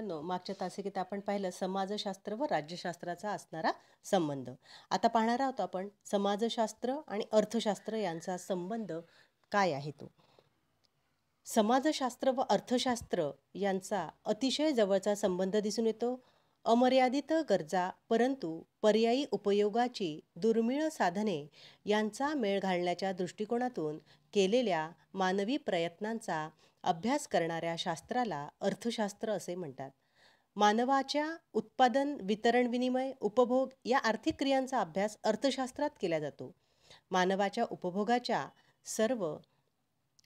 मुलांनो, मागच्या तासिकेत आपण पाहिलं समाजशास्त्र व राज्यशास्त्राचा असणारा संबंध. आता पाहणार आहोत आपण समाजशास्त्र आणि अर्थशास्त्र यांचा संबंध काय आहे तो. समाजशास्त्र व अर्थशास्त्र यांचा अतिशय जवळचा संबंध दिसून येतो. अमर्यादित गरजा परंतु पर्यायी उपयोगाची दुर्मिळ साधने यांचा मेळ घालण्याच्या दृष्टिकोनातून केलेल्या मानवी प्रयत्नांचा अभ्यास करणाऱ्या शास्त्राला अर्थशास्त्र असे म्हणतात. मानवाच्या उत्पादन, वितरण, विनिमय, उपभोग या आर्थिक क्रियांचा अभ्यास अर्थशास्त्रात केला जातो. मानवाच्या उपभोगाच्या सर्व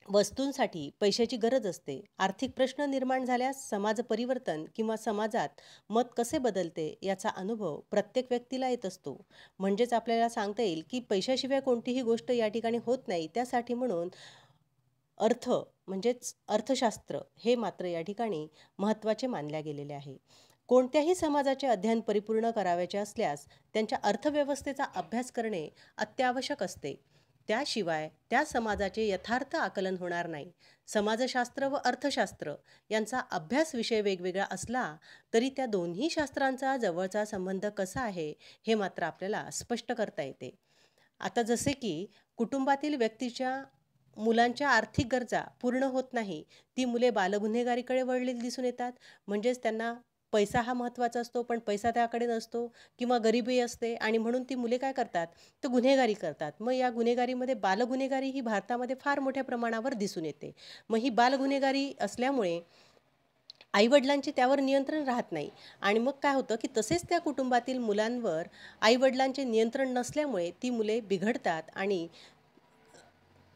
वस्तूंसाठी पैशाची गरज असते. आर्थिक प्रश्न निर्माण झाल्यास समाज परिवर्तन किंवा समाजात मत कसे बदलते याचा अनुभव प्रत्येक व्यक्तीला येत असतो. म्हणजेच आपल्याला सांगता येईल की पैशाशिवाय कोणतीही गोष्ट या ठिकाणी होत नाही. त्यासाठी म्हणून अर्थ म्हणजेच अर्थशास्त्र हे मात्र या ठिकाणी महत्त्वाचे मानले गेलेले आहे. कोणत्याही समाजाचे अध्ययन परिपूर्ण करावयाचे असल्यास त्यांच्या अर्थव्यवस्थेचा अभ्यास करणे अत्यावश्यक असते. त्याशिवाय त्या समाजाचे यथार्थ आकलन होणार नाही. समाजशास्त्र व अर्थशास्त्र यांचा अभ्यास विषय वेगवेगळा असला तरी त्या दोन्ही शास्त्रांचा जवळचा संबंध कसा आहे हे मात्र आपल्याला स्पष्ट करता येते. आता जसे की कुटुंबातील व्यक्तीच्या मुलांच्या आर्थिक गरजा पूर्ण होत नाही, ती मुले बालगुन्हेगारीकडे वळलेली दिसून येतात. म्हणजेच त्यांना पैसा हा महत्त्वाचा असतो, पण पैसा त्याकडे नसतो किंवा गरिबी असते आणि म्हणून ती मुले काय करतात, तर गुन्हेगारी करतात. मग या गुन्हेगारीमध्ये बालगुन्हेगारी ही भारतामध्ये फार मोठ्या प्रमाणावर दिसून येते. मग ही बालगुन्हेगारी असल्यामुळे आईवडिलांचे त्यावर नियंत्रण राहत नाही आणि मग काय होतं की तसेच त्या कुटुंबातील मुलांवर आईवडिलांचे नियंत्रण नसल्यामुळे ती मुले बिघडतात आणि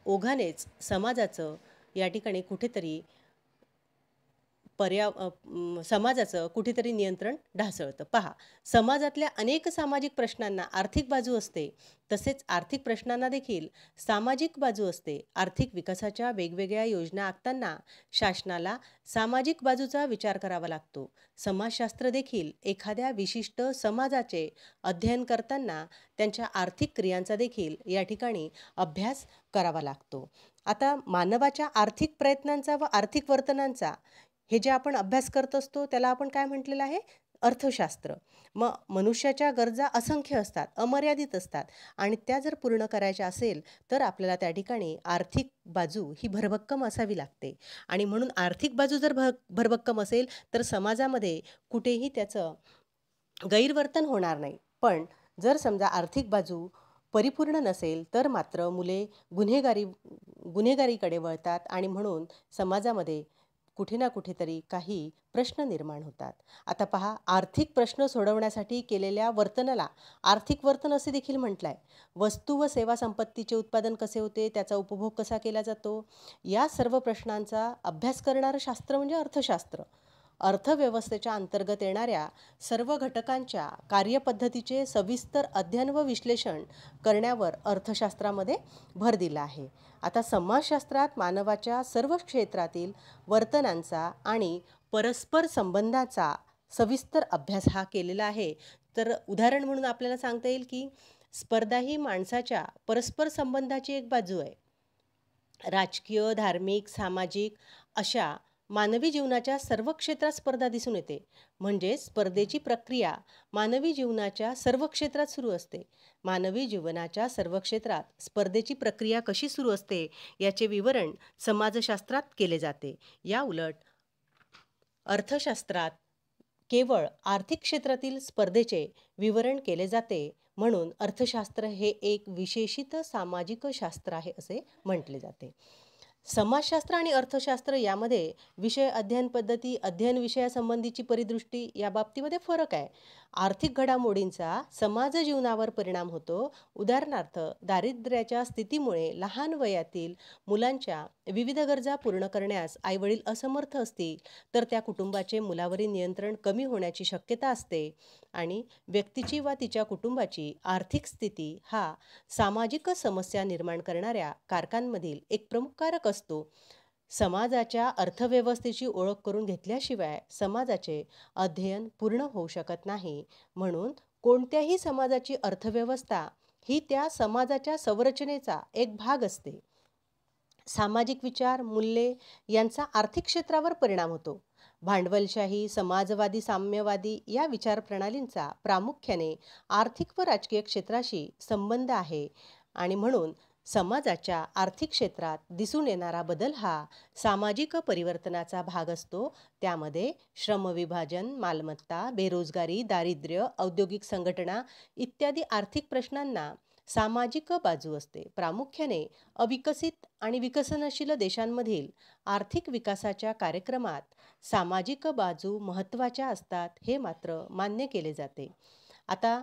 ओघानेच समाजाचं या ठिकाणी कुठेतरी समाजाचं कुठेतरी नियंत्रण ढासळतं. पहा, समाजातल्या अनेक सामाजिक प्रश्नांना आर्थिक बाजू असते, तसेच आर्थिक प्रश्नांना देखील सामाजिक बाजू असते. आर्थिक विकासाच्या वेगवेगळ्या योजना आखताना शासनाला सामाजिक बाजूचा विचार करावा लागतो. समाजशास्त्र देखील एखाद्या विशिष्ट समाजाचे अध्ययन करताना त्यांच्या आर्थिक क्रियांचा देखील या ठिकाणी अभ्यास करावा लागतो. आता मानवाच्या आर्थिक प्रयत्नांचा व आर्थिक वर्तनांचा हे जे आपण अभ्यास करत असतो त्याला आपण काय म्हटलेलं आहे, अर्थशास्त्र. मग मनुष्याच्या गरजा असंख्य असतात, अमर्यादित असतात आणि त्या जर पूर्ण करायच्या असेल तर आपल्याला त्या ठिकाणी आर्थिक बाजू ही भरभक्कम असावी लागते आणि म्हणून आर्थिक बाजू जर भरभक्कम असेल तर समाजामध्ये कुठेही त्याचं गैरवर्तन होणार नाही. पण जर समजा आर्थिक बाजू परिपूर्ण नसेल तर मात्र मुले गुन्हेगारीकडे वळतात आणि म्हणून समाजामध्ये कुठे ना कुठेतरी काही प्रश्न निर्माण होतात. आता पहा, आर्थिक प्रश्न सोडवण्यासाठी केलेल्या वर्तनाला आर्थिक वर्तन असे देखील म्हटलं आहे. वस्तू व सेवा संपत्तीचे उत्पादन कसे होते, त्याचा उपभोग कसा केला जातो, या सर्व प्रश्नांचा अभ्यास करणारं शास्त्र म्हणजे अर्थशास्त्र. अर्थव्यवस्थेच्या अंतर्गत येणाऱ्या सर्व घटकांच्या कार्यपद्धतीचे सविस्तर अध्ययन व विश्लेषण करण्यावर अर्थशास्त्रामध्ये भर दिला आहे. आता समाजशास्त्रात मानवाच्या सर्व क्षेत्रातील वर्तनांचा आणि परस्पर संबंधाचा सविस्तर अभ्यास हा केलेला आहे. तर उदाहरण म्हणून आपल्याला सांगता येईल की स्पर्धा ही माणसाच्या परस्पर संबंधाची एक बाजू आहे. राजकीय, धार्मिक, सामाजिक अशा मानवी जीवनाच्या सर्व क्षेत्रात स्पर्धा दिसून येते. म्हणजे स्पर्धेची प्रक्रिया मानवी जीवनाच्या सर्व क्षेत्रात सुरू असते. मानवी जीवनाच्या सर्व क्षेत्रात स्पर्धेची प्रक्रिया कशी सुरू असते याचे विवरण समाजशास्त्रात केले जाते. या उलट अर्थशास्त्रात केवळ आर्थिक क्षेत्रातील स्पर्धेचे विवरण केले जाते. म्हणून अर्थशास्त्र हे एक विशेषित सामाजिक शास्त्र आहे असे म्हटले जाते. समाजशास्त्र आणि अर्थशास्त्र यामध्ये विषय अध्ययन पद्धती, अध्ययन विषयासंबंधीची परिदृष्टी या बाबतीमध्ये फरक आहे. आर्थिक घडामोडींचा समाज जीवनावर परिणाम होतो. उदाहरणार्थ, दारिद्र्याच्या स्थितीमुळे लहान वयातील मुलांच्या विविध गरजा पूर्ण करण्यास आईवडील असमर्थ असतील तर त्या कुटुंबाचे मुलावरील नियंत्रण कमी होण्याची शक्यता असते आणि व्यक्तीची वा तिच्या कुटुंबाची आर्थिक स्थिती हा सामाजिक समस्या निर्माण करणाऱ्या कारकांमधील एक प्रमुख कारक असतो. समाजाच्या अर्थव्यवस्थेची ओळख करून घेतल्याशिवाय समाजाचे अध्ययन पूर्ण होऊ शकत नाही. म्हणून कोणत्याही समाजाची अर्थव्यवस्था ही त्या समाजाच्या संरचनेचा एक भाग असते. सामाजिक विचार, मूल्ये यांचा आर्थिक क्षेत्रावर परिणाम होतो. भांडवलशाही, समाजवादी, साम्यवादी या विचारप्रणालींचा प्रामुख्याने आर्थिक व राजकीय क्षेत्राशी संबंध आहे आणि म्हणून समाजाच्या आर्थिक क्षेत्रात दिसून येणारा बदल हा सामाजिक परिवर्तनाचा भाग असतो. त्यामध्ये श्रमविभाजन, मालमत्ता, बेरोजगारी, दारिद्र्य, औद्योगिक संघटना इत्यादी आर्थिक प्रश्नांना सामाजिक बाजू असते. प्रामुख्याने अविकसित आणि विकसनशील देशांमधील आर्थिक विकासाच्या कार्यक्रमात सामाजिक बाजू महत्त्वाच्या असतात, हे मात्र मान्य केले जाते. आता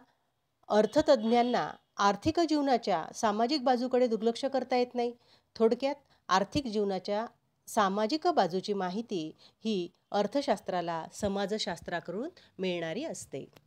अर्थतज्ज्ञांना आर्थिक जीवनाच्या सामाजिक बाजूकडे दुर्लक्ष करता येत नाही. थोडक्यात आर्थिक जीवनाच्या सामाजिक बाजूची माहिती ही अर्थशास्त्राला समाजशास्त्राकडून मिळणारी असते.